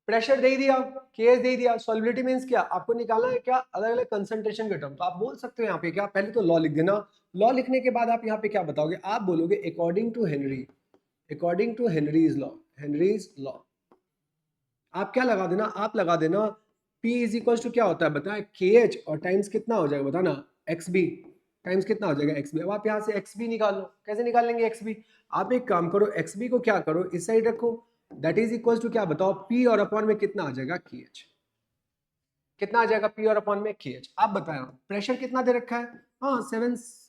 प्रेशर दे दिया, केएस दे दिया, सॉल्युबिलिटी मींस क्या, आपको निकालना है क्या, अलग अलग कंसंट्रेशन के टर्म। तो आप बोल सकते हो यहाँ पे क्या, पहले तो लॉ लिख देना। लॉ लिखने के बाद आप यहाँ पे क्या बताओगे, आप बोलोगे अकॉर्डिंग टू हेनरीज लॉ। आप क्या लगा देना, आप लगा देना P इज इक्वल टू क्या होता है बताएं, KH और टाइम्स कितना हो जाएगा बताना, XB टाइम्स कितना हो जाएगा, XB। अब आप यहाँ से XB निकाल लो, कैसे निकाल लेंगे XB, आप एक काम करो, XB को क्या करो, इस साइड रखो, दैट इज इक्वल टू क्या बताओ, P और अपॉन में कितना आ जाएगा, KH। कितना आ जाएगा P और अपॉन में KH। आप बताओ प्रेशर कितना दे रखा है, हाँ 760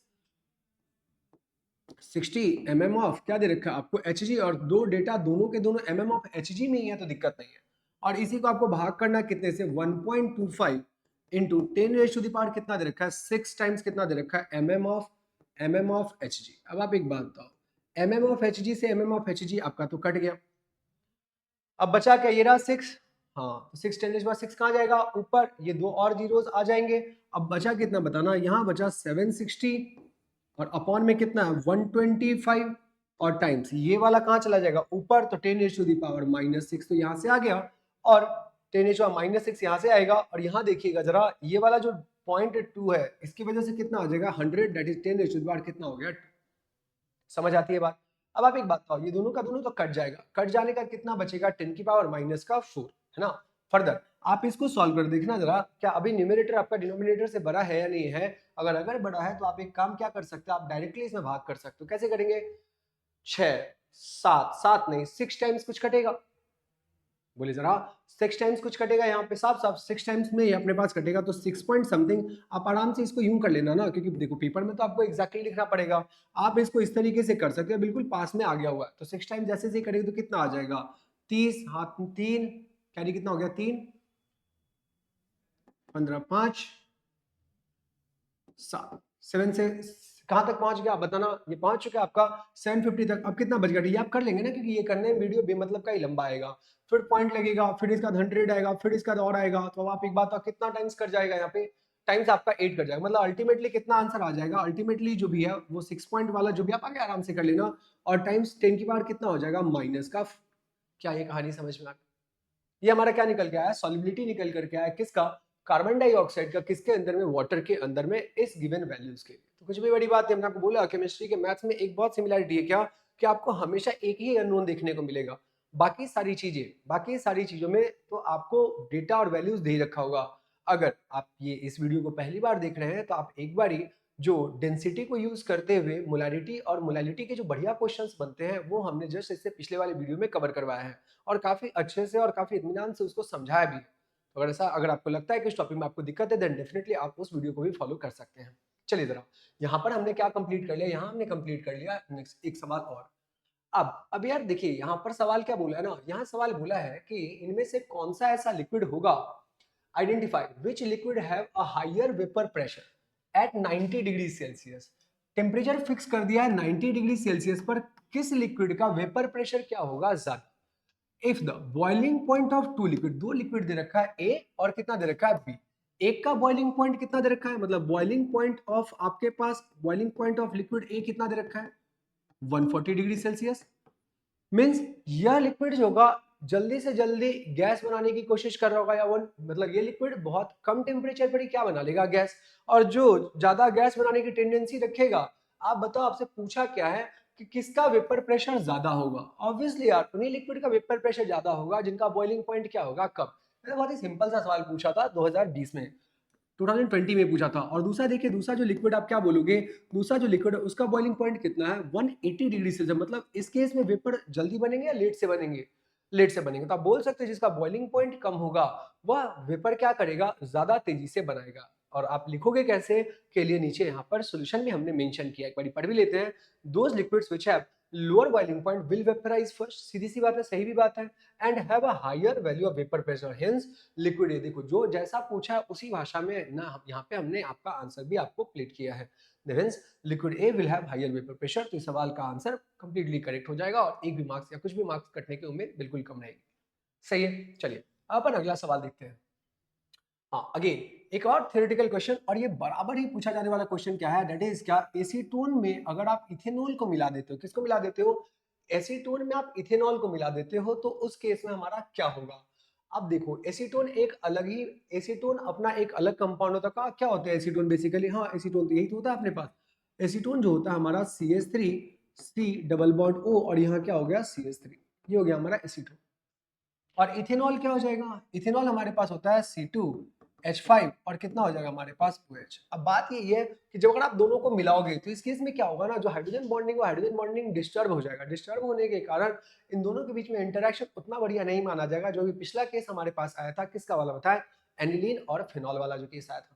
mm ऑफ क्या दे रखा है आपको, Hg, और दो डेटा दोनों के दोनों mm ऑफ Hg में ही है तो दिक्कत नहीं है। और इसी को आपको भाग करना कितने से, 1.25 इंटू 10⁻⁴ कितना दे रखा है, 6 टाइम्स कितना दे रखा है, mm ऑफ Hg। अब आप एक बात बताओ, mm ऑफ Hg से mm ऑफ Hg आपका तो कट गया, अब बचा क्या, ये रहा 6, हाँ तो 6 10⁻⁶ कहाँ जाएगा ऊपर, ये 2 और जीरोस आ जाएंगे। अब बचा कितना बताना, यहाँ बचा 760 और अपॉन में कितना है 125 और टाइम्स ये वाला कहाँ चला जाएगा ऊपर, तो 10⁻⁻⁶ तो यहाँ से आ गया, और 10⁻⁻⁶ यहाँ से आएगा। और यहाँ देखिएगा जरा, ये वाला जो 0.2 है, इसकी वजह से कितना आ जाएगा 100, दैट इज 10 कितना हो गया 2। समझ आती है बात। अब आप एक बात बताओ, ये दोनों का दोनों तो कट जाएगा, कट जाने का कितना बचेगा 10⁻⁻⁴, है ना। फर्दर आप इसको सॉल्व कर देखना जरा, क्या अभी न्यूमरेटर आपका डिनोमिनेटर से बड़ा है या नहीं है। अगर बड़ा है तो आप एक काम क्या कर सकते हो, आप डायरेक्टली इसमें भाग कर सकते हो। कैसे करेंगे, 6 7 7 नहीं 6 टाइम्स कुछ कटेगा, बोले जरा 6 टाइम्स कुछ कटेगा यहाँ पे, साफ साफ 6 टाइम्स में ये अपने पास कटेगा, तो 6 पॉइंट समथिंग। आप आराम से इसको यूं कर लेना ना, क्योंकि देखो पेपर में तो आपको एग्जैक्टली लिखना पड़ेगा, आप इसको इस तरीके से कर सकते हो, बिल्कुल पास में आ गया हुआ है। तो 6 टाइम जैसे से करेंगे तो कितना आ जाएगा 30, हाथ में 3 कैरी कितना हो गया 3 15 5 7 7 से कहां तक पहुंच गया आप बताना, ये पहुंच चुका है आपका 750 तक। अब कितना बच गया, ये आप कर लेंगे ना, क्योंकि ये करने में वीडियो बेमतलब का ही लंबा आएगा। फिर पॉइंट लगेगा, फिर इसका 100 आएगा, फिर इसका और आएगा, तो अब आप एक बात, कितना टाइम्स कर जाएगा यहाँ पे, टाइम्स आपका 8 कर जाएगा। मतलब अल्टीमेटली कितना आंसर आ जाएगा, अल्टीमेटली जो भी है वो 6 पॉइंट वाला जो भी आप आगे आराम से कर लेना, और टाइम्स 10 की पावर कितना हो जाएगा माइनस का। क्या ये कहानी समझ में आ गई। ये हमारा क्या निकल के आया, सॉल्युबिलिटी निकल करके आया, किसका, कार्बन डाइऑक्साइड का, किसके अंदर में, वाटर के अंदर में, इस गिवन वैल्यूज के। तो कुछ भी बड़ी बात है, मैंने आपको बोला केमिस्ट्री के मैथ्स में एक बहुत सिमिलरिटी है, क्या कि आपको हमेशा एक ही अननोन देखने को मिलेगा, बाकी सारी चीजों में तो आपको डेटा और वैल्यूज दे रखा होगा। अगर आप ये इस वीडियो को पहली बार देख रहे हैं तो आप एक बारी जो डेंसिटी को यूज करते हुए मोलैरिटी और मोलैलिटी के जो बढ़िया क्वेश्चंस बनते हैं वो हमने जस्ट इससे पिछले वाले वीडियो में कवर करवाया है, और काफी अच्छे से और काफी इत्मीनान से उसको समझाया भी है। तो अगर आपको लगता है कि इस टॉपिक में आपको दिक्कत है, देन डेफिनेटली आप उस वीडियो को भी फॉलो कर सकते हैं। चलिए जरा, यहाँ पर हमने क्या कंप्लीट कर लिया, यहाँ हमने कंप्लीट कर लिया नेक्स्ट एक सवाल और। अब यार देखिए, यहाँ पर सवाल क्या बोला है ना, यहाँ सवाल बोला है कि इनमें से कौन सा ऐसा लिक्विड होगा, identify which liquid have a higher vapour pressure at 90 degree Celsius. Temperature fix कर दिया है 90 डिग्री सेल्सियस पर, किस लिक्विड का वेपर प्रेशर क्या होगा ज्यादा। If the boiling point of two liquid, दो लिक्विड दे रखा है ए और कितना दे रखा है बी, एक का बॉइलिंग पॉइंट कितना दे रखा है, मतलब बॉइलिंग पॉइंट ऑफ आपके पास boiling point of liquid A कितना दे रखा है 140 डिग्री सेल्सियस। मीन्स यह लिक्विड जो होगा जल्दी से जल्दी गैस बनाने की कोशिश कर रहा होगा, या वो मतलब ये लिक्विड बहुत कम टेम्परेचर पर ही क्या बना लेगा गैस, और जो ज्यादा गैस बनाने की टेंडेंसी रखेगा। आप बताओ, आपसे पूछा क्या है कि किसका वेपर प्रेशर ज्यादा होगा, ऑब्वियसली यार उन्हीं लिक्विड का वेपर प्रेशर ज्यादा होगा जिनका बॉइलिंग पॉइंट क्या होगा कब। मैंने बहुत ही सिंपल सा सवाल पूछा था 2020 में, 2020 में पूछा था। और दूसरा देखिए, दूसरा जो लिक्विड आप क्या बोलोगे, दूसरा जो लिक्विड है उसका बॉइलिंग पॉइंट कितना है 180 डिग्री सेल्सियस। मतलब इस केस में वेपर जल्दी बनेंगे या लेट से बनेंगे, लेट से बनेंगे। तो आप बोल सकते हैं जिसका बॉइलिंग पॉइंट कम होगा वह वेपर क्या करेगा, ज्यादा तेजी से बनाएगा। और आप लिखोगे कैसे के लिए नीचे यहाँ पर सोल्यूशन में हमने मेंशन किया, एक बार पढ़ भी लेते हैं। Those liquids which have lower boiling point will vaporise first, सीधी सी बात है, सही भी बात है, and have a higher value of vapour pressure, hence liquid A. देखो जो जैसा पूछा है उसी भाषा में ना यहाँ पे हमने आपका आंसर भी आपको प्लेट किया है। Hence liquid A will have higher vapour pressure. तो इस सवाल का आंसर कंप्लीटली करेक्ट हो जाएगा, और एक भी मार्क्स या कुछ भी मार्क्स कटने की उम्मीद बिल्कुल कम रहेगी। सही है, चलिए अपन अगला सवाल देखते हैं। हाँ, अगेन एक और थ्योरेटिकल क्वेश्चन, और ये बराबर ही पूछा जाने वाला क्वेश्चन क्या है, दैट इज क्या, एसीटोन में अगर आप इथेनॉल को मिला देते हो, किसको मिला देते हो, एसीटोन में आप इथेनॉल को मिला देते हो, तो उस केस में हमारा क्या होगा। अब देखो एसीटोन एक अलग ही, एसीटोन अपना एक अलग कंपाउंड होता है। क्या होता है एसीटोन बेसिकली, हाँ एसीटोन तो यही तो होता है अपने पास। एसीटोन जो होता है हमारा CH3 C double bond O, और यहाँ क्या हो गया CH3, ये हो गया हमारा एसीटोन। और इथेनॉल क्या हो जाएगा, इथेनॉल हमारे पास होता है C2H5, और कितना हो जाएगा हमारे पास OH। अब बात ये है कि जब अगर आप दोनों को मिलाओगे तो इस केस में क्या होगा ना, जो हाइड्रोजन बॉन्डिंग डिस्टर्ब हो जाएगा। डिस्टर्ब होने के कारण इन दोनों के बीच में इंटरेक्शन उतना बढ़िया नहीं माना जाएगा। जो भी पिछला केस हमारे पास आया था, किसका वाला बताया, एनिलीन और फिनॉल वाला जो केस आया था।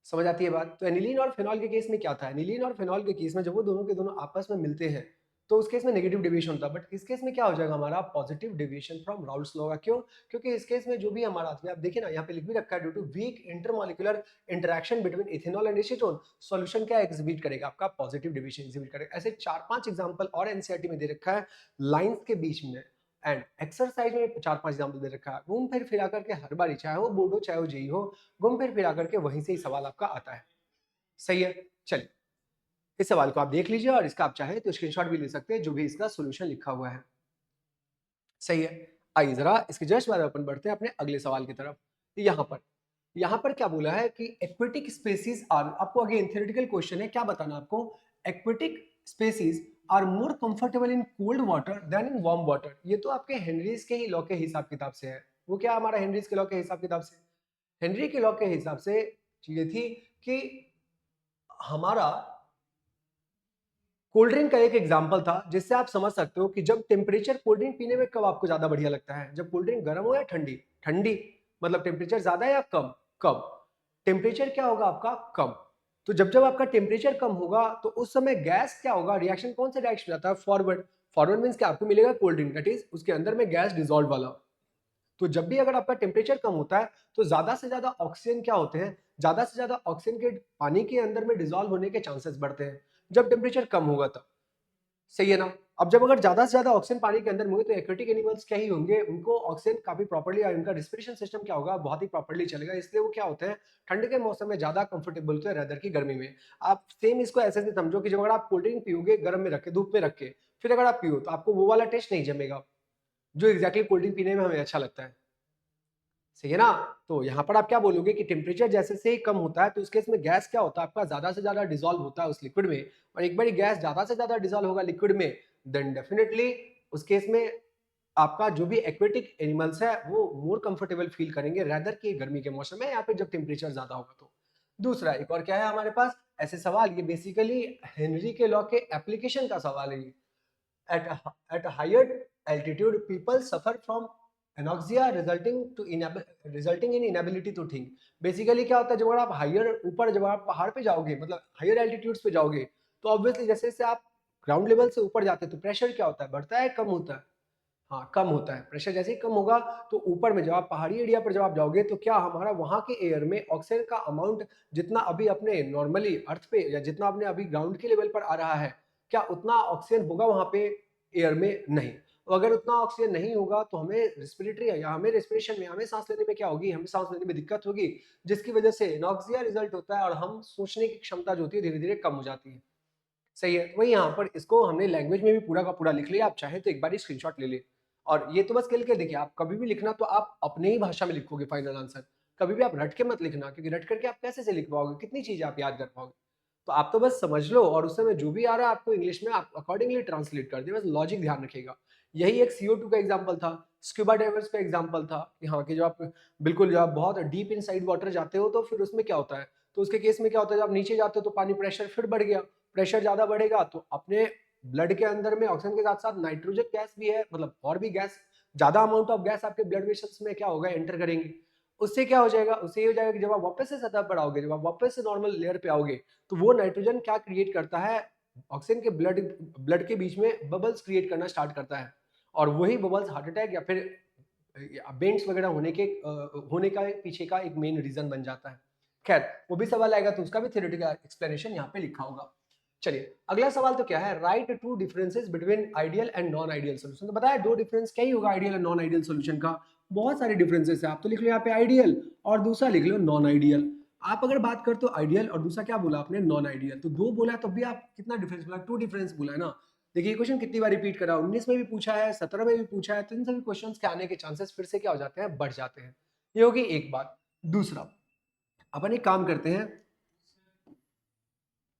समझ आती है बात। तो एनिलीन और फिनॉल के केस में क्या था, एनिलीन और फिनॉल के केस में जब वो दोनों के दोनों आपस में मिलते हैं तो उस केस में नेगेटिव डेविएशन होता है, बट इस केस में क्या हो जाएगा हमारा positive deviation from Raoult's law का। क्यों, क्योंकि इस केस में जो भी हमारा, आप देखिए ना यहाँ पे लिख भी रखा है, due to weak intermolecular interaction between ethanol and acetone, solution क्या एग्जिबिट करेगा, आपका पॉजिटिव डेविएशन एग्जिबिट करेगा। ऐसे 4-5 एग्जांपल और एनसीईआरटी में दे रखा है लाइंस के बीच में, एंड एक्सरसाइज में 4-5 एग्जांपल दे रखा है। घूम फिर फिरा करके हर बार, चाहे वो बोर्ड हो चाहे वो जेई हो, घूम फिर फिरा करके वहीं से ही सवाल आपका आता है। सही है, चलिए इस सवाल को आप देख लीजिए, और इसका आप चाहे तो स्क्रीनशॉट भी ले सकते हैं जो भी इसका सॉल्यूशन लिखा हुआ है। सही है, आइए जरा इसके जस्ट बाद अपन बढ़ते हैं अपने अगले सवाल की तरफ। यहाँ पर यहाँ पर क्या बोला है कि एक्वेटिक स्पेसीज आर, आपको अगेन थ्योरेटिकल क्वेश्चन है, क्या बताना आपको, aquatic species are more comfortable in cold water than in warm water. ये तो आपके हेनरीज के ही लॉ के हिसाब किताब से है। वो क्या हमारा हेनरीज के लॉ के हिसाब किताब से, हेनरी के लॉ के हिसाब से ये थी कि हमारा कोल्ड ड्रिंक का एक एग्जांपल था जिससे आप समझ सकते हो कि जब टेम्परेचर कोल्ड ड्रिंक पीने में कब आपको ज्यादा बढ़िया लगता है, जब कोल्ड ड्रिंक गर्म हो या ठंडी, ठंडी मतलब टेम्परेचर ज्यादा या कम, कम, टेम्परेचर क्या होगा आपका, कम। तो जब जब आपका टेम्परेचर कम होगा तो उस समय गैस क्या होगा, रिएक्शन कौन सा डायरेक्शन जाता है, फॉरवर्ड। फॉरवर्ड मींस क्या, आपको मिलेगा कोल्ड ड्रिंक, दैट इज उसके अंदर में गैस डिजोल्व वाला। तो जब भी अगर आपका टेम्परेचर कम होता है तो ज्यादा से ज्यादा ऑक्सीजन क्या होते हैं, ज्यादा से ज्यादा ऑक्सीजन के पानी के अंदर में डिजोल्व होने के चांसेस बढ़ते हैं जब टेम्परेचर कम होगा तब, सही है ना। अब जब अगर ज्यादा से ज्यादा ऑक्सीजन पानी के अंदर में होंगे तो एक्वेटिक एनिमल्स क्या ही होंगे, उनको ऑक्सीजन काफी प्रॉपर्ली, उनका रिस्पिरेशन सिस्टम क्या होगा, बहुत ही प्रॉपर्ली चलेगा, इसलिए वो क्या होते हैं ठंड के मौसम में ज्यादा कंफर्टेबल होते हैं रेदर की गर्मी में। आप सेम इसको ऐसे से समझो कि जब अगर आप कोल्ड ड्रिंक पियोगे गर्म में रख के, धूप में रख के, फिर अगर आप पियो तो आपको वो वाला टेस्ट नहीं जमेगा जो एग्जैक्टली कोल्ड ड्रिंक पीने में हमें अच्छा लगता है, सही है ना। तो यहाँ पर आप क्या बोलोगे कि टेम्परेचर जैसे से ही कम होता है तो उस केस में गैस क्या होता है आपका, ज्यादा से ज्यादा डिजोल्व होता है उस लिक्विड में, और एक बार गैस ज्यादा से ज्यादा डिजोल्व होगा लिक्विड में, देन डेफिनेटली उस केस में आपका जो भी एक्वेटिक एनिमल्स है वो मोर कंफर्टेबल फील करेंगे रेदर की गर्मी के मौसम में, यहाँ पे जब टेम्परेचर ज्यादा होगा तो। दूसरा एक और क्या है हमारे पास ऐसे सवाल, ये बेसिकली हेनरी के लॉ के एप्लीकेशन का सवाल है। At at higher altitude, people suffer from anoxia resulting in inability to think. Basically क्या होता है जब अगर आप हायर ऊपर, जब आप पहाड़ पे जाओगे, मतलब हायर एल्टीट्यूड्स पे जाओगे, तो ऑब्वियसली जैसे जैसे आप ग्राउंड लेवल से ऊपर जाते हैं तो प्रेशर क्या होता है, बढ़ता है कम होता है, हाँ कम होता है। प्रेशर जैसे ही कम होगा तो ऊपर में जब आप पहाड़ी एरिया पर जब आप जाओगे तो क्या हमारा वहां के एयर में ऑक्सीजन का अमाउंट जितना अभी अपने नॉर्मली अर्थ पे या जितना अपने अभी ग्राउंड के लेवल पर आ रहा है, क्या उतना ऑक्सीजन होगा वहां पे एयर में, नहीं। और अगर उतना ऑक्सीजन नहीं होगा तो हमें रेस्पिरेटरी या हमें रेस्पिरेशन में, हमें सांस लेने में क्या होगी, हमें सांस लेने में दिक्कत होगी, जिसकी वजह से एनॉक्सिया रिजल्ट होता है और हम सोचने की क्षमता जो होती है धीरे धीरे कम हो जाती है, सही है। वही यहाँ पर इसको हमने लैंग्वेज में भी पूरा का पूरा लिख लिया, आप चाहे तो एक बार स्क्रीनशॉट ले ले। और ये तो बस खेल के देखिए, आप कभी भी लिखना तो आप अपने ही भाषा में लिखोगे फाइनल आंसर, कभी भी आप रट के मत लिखना, क्योंकि रट करके आप कैसे से लिख पाओगे, कितनी चीजें आप याद कर पाओगे। तो आप तो बस समझ लो और उस समय जो भी आ रहा है आपको इंग्लिश में आप अकॉर्डिंगली ट्रांसलेट कर दिए, बस लॉजिक ध्यान रखिएगा। यही एक CO2 का एग्जाम्पल था, स्क्यूबा डाइवर्स का एग्जाम्पल था कि हाँ कि जब आप बिल्कुल जब आप बहुत डीप इन साइड वाटर जाते हो तो फिर उसमें क्या होता है, तो उसके केस में क्या होता है जब आप नीचे जाते हो तो पानी प्रेशर फिर बढ़ गया, प्रेशर ज्यादा बढ़ेगा तो अपने ब्लड के अंदर में ऑक्सीजन के साथ साथ नाइट्रोजन गैस भी है, मतलब और भी गैस, ज्यादा अमाउंट ऑफ गैस आपके ब्लड वेसल्स में क्या होगा, एंटर करेंगे। उससे क्या हो जाएगा, उससे ये हो जाएगा कि जब आप वापस से सतह पर आओगे, जब आप वापस से नॉर्मल लेयर पे आओगे तो वो नाइट्रोजन क्या क्रिएट करता है, ऑक्सीजन के ब्लड ब्लड के बीच में बबल्स क्रिएट करना स्टार्ट करता है, और वही बबल्स हार्ट अटैक या फिर बेंट्स वगैरह होने का पीछे का एक मेन रीजन बन जाता है। खैर वो भी सवाल आएगा तो उसका भी थ्योरेटिकल एक्सप्लेनेशन यहाँ पे लिखा होगा। चलिए अगला सवाल तो क्या है, write two differences between ideal and non ideal solution. तो बताया दो डिफरेंस क्या ही होगा ideal and non ideal solution का, बहुत सारे डिफरेंसेस है, आप तो लिख लो यहाँ पे आइडियल और दूसरा लिख लो नॉन आइडियल। आप अगर बात करते हो आइडियल और दूसरा क्या बोला आपने, नॉन आइडियल, तो दो बोला तब भी आप कितना डिफरेंस बोला, टू डिफरेंस बोला है ना। देखिए क्वेश्चन कितनी बार रिपीट करा, 19 में भी पूछा है, 17 में भी पूछा है, तो इन सभी क्वेश्चंस के आने के चांसेस फिर से क्या हो जाते हैं, बढ़ जाते हैं। ये होगी एक बात। दूसरा अपन एक काम करते हैं,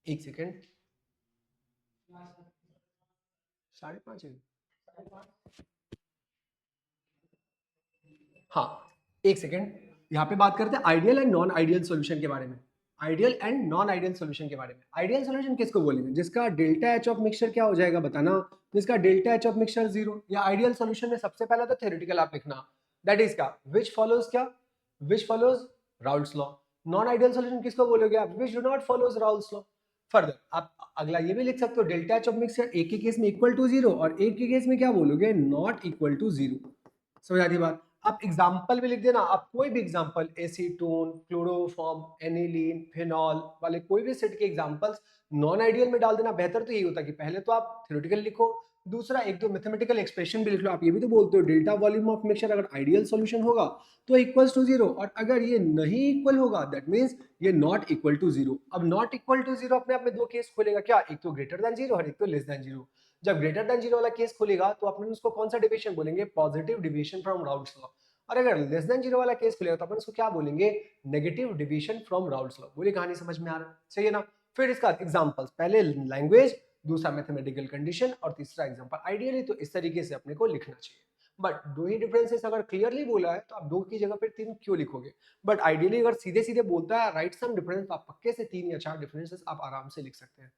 एक सेकेंड, 5:30 है, हाँ एक सेकेंड, यहाँ पे बात करते हैं ideal and non ideal solution के बारे में। Ideal and non ideal solution के बारे में, आइडियल सॉल्यूशन किसको बोलेंगे, जिसका डेल्टा एच ऑफ मिक्सचर क्या हो जाएगा बताना, जिसका डेल्टा एच ऑफ मिक्सचर 0, या आइडियल सॉल्यूशन में सबसे पहला तो थ्योरेटिकल आप लिखना, दैट इज क्या, विच फॉलोज क्या, विच follows Raoult's law. Non ideal solution किसको बोलोगे आप, which do not follows Raoult's law. Further आप अगला ये भी लिख सकते हो, डेल्टा एच ऑफ मिक्सचर एक के केस में इक्वल टू 0 और एक के केस में क्या बोलोगे, नॉट इक्वल टू 0। समझ आती बात। आप एग्जाम्पल भी लिख देना, आप कोई भी example, acetone, chloroform, aniline, phenol वाले कोई भी सेट के एग्जाम्पल्स नॉन आइडियल में डाल देना। बेहतर तो यही होता कि पहले तो आप थ्योरेटिकल लिखो, दूसरा एक दो मैथमेटिकल एक्सप्रेशन भी लिख लो। आप ये भी तो बोलते हो डेल्टा वॉल्यूम ऑफ मिक्सचर अगर आइडियल सॉल्यूशन होगा तो इक्वल्स टू 0, और अगर ये नहीं इक्वल होगा दैट मींस ये नॉट इक्वल टू 0। अब नॉट इक्वल टू 0 अपने आप में दो केस खोलेगा, क्या, एक तो ग्रेटर देन 0 और एक तो लेस देन 0। जब ग्रेटर देन 0 वाला केस खुलेगा तो अपन उसको कौन सा डिविएशन बोलेंगे, positive deviation from Raoult's law. और अगर लेस देन जीरो वाला केस खुलेगा तो अपन उसको क्या बोलेंगे, negative division from Raoult's law. बोली कहानी समझ में आ रहा है, सही है ना। फिर इसका एग्जांपल्स, पहले लैंग्वेज, दूसरा मैथमेटिकल कंडीशन और तीसरा एग्जांपल। आइडियली तो इस तरीके से अपने को लिखना चाहिए, बट दो ही डिफरेंसेस अगर क्लियरली बोला है तो आप दो की जगह पर तीन क्यों लिखोगे। बट आइडियली अगर सीधे सीधे बोलता है राइट सम डिफरेंस, तो आप पक्के से तीन या चार डिफरेंसेस आप आराम से लिख सकते हैं।